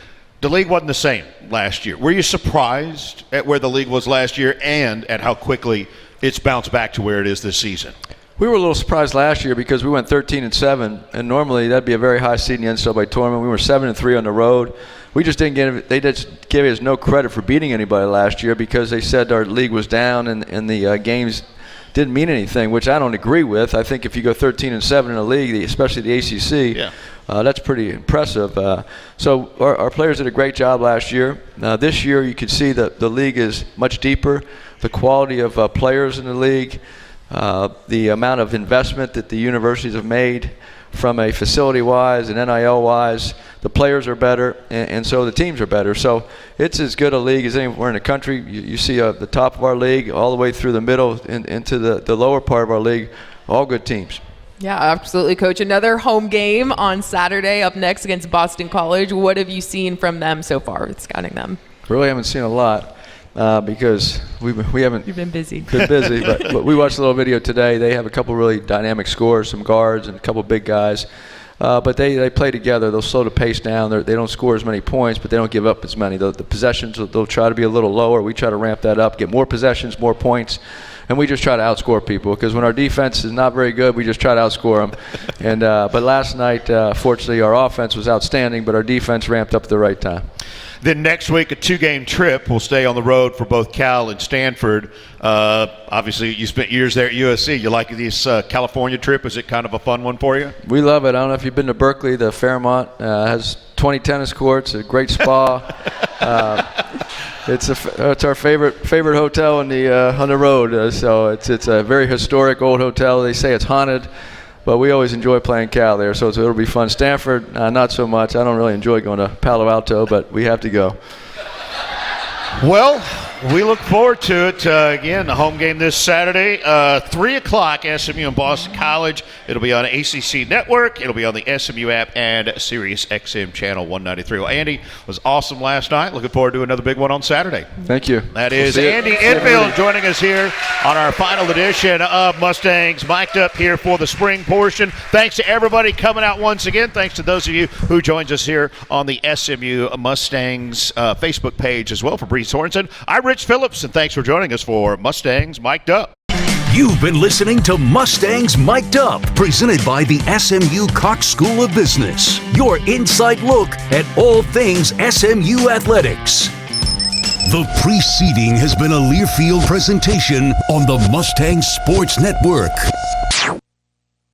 Speaker 2: The league wasn't the same last year. Were you surprised at where the league was last year and at how quickly it's bounced back to where it is this season?
Speaker 7: We were a little surprised last year because we went 13-7, and normally that'd be a very high seed in the NCAA tournament. We were 7-3 on the road. We just didn't they just gave us no credit for beating anybody last year because they said our league was down and the games didn't mean anything, which I don't agree with. I think if you go 13-7 in a league, especially the ACC, that's pretty impressive. So our players did a great job last year. This year you can see that the league is much deeper. The quality of players in the league, the amount of investment that the universities have made from a facility-wise and NIL-wise, the players are better, and so the teams are better. So it's as good a league as anywhere in the country. You see the top of our league all the way through the middle into the lower part of our league, all good teams.
Speaker 4: Yeah, absolutely, Coach. Another home game on Saturday up next against Boston College. What have you seen from them so far with scouting them?
Speaker 7: Really haven't seen a lot because we haven't.
Speaker 4: You've been busy.
Speaker 7: Been busy, but we watched a little video today. They have a couple really dynamic scorers, some guards, and a couple big guys. But they play together. They'll slow the pace down. They don't score as many points, but they don't give up as many. The possessions, they'll try to be a little lower. We try to ramp that up, get more possessions, more points, and we just try to outscore people. Because when our defense is not very good, we just try to outscore them. And but last night, fortunately, our offense was outstanding, but our defense ramped up at the right time.
Speaker 2: Then next week, a 2-game trip. We'll stay on the road for both Cal and Stanford. Obviously, you spent years there at USC. You like this California trip? Is it kind of a fun one for you?
Speaker 7: We love it. I don't know if you've been to Berkeley. The Fairmont has 20 tennis courts, a great spa. It's our favorite hotel on the road. So it's a very historic old hotel. They say it's haunted. But we always enjoy playing Cal there, so it'll be fun. Stanford, not so much. I don't really enjoy going to Palo Alto, but we have to go.
Speaker 2: Well, we look forward to it. Again, the home game this Saturday, 3 o'clock, SMU and Boston College. It'll be on ACC Network. It'll be on the SMU app and Sirius XM Channel 193. Well, Andy was awesome last night. Looking forward to another big one on Saturday.
Speaker 7: Thank you.
Speaker 2: That is Andy Enfield joining us here on our final edition of Mustangs Mic'd Up here for the spring portion. Thanks to everybody coming out once again. Thanks to those of you who joined us here on the SMU Mustangs Facebook page as well for Bree Sorensen. I'm Rich Phillips, and thanks for joining us for Mustangs Mic'd Up.
Speaker 1: You've been listening to Mustangs Mic'd Up, presented by the SMU Cox School of Business. Your inside look at all things SMU athletics. The preceding has been a Learfield presentation on the Mustangs Sports Network.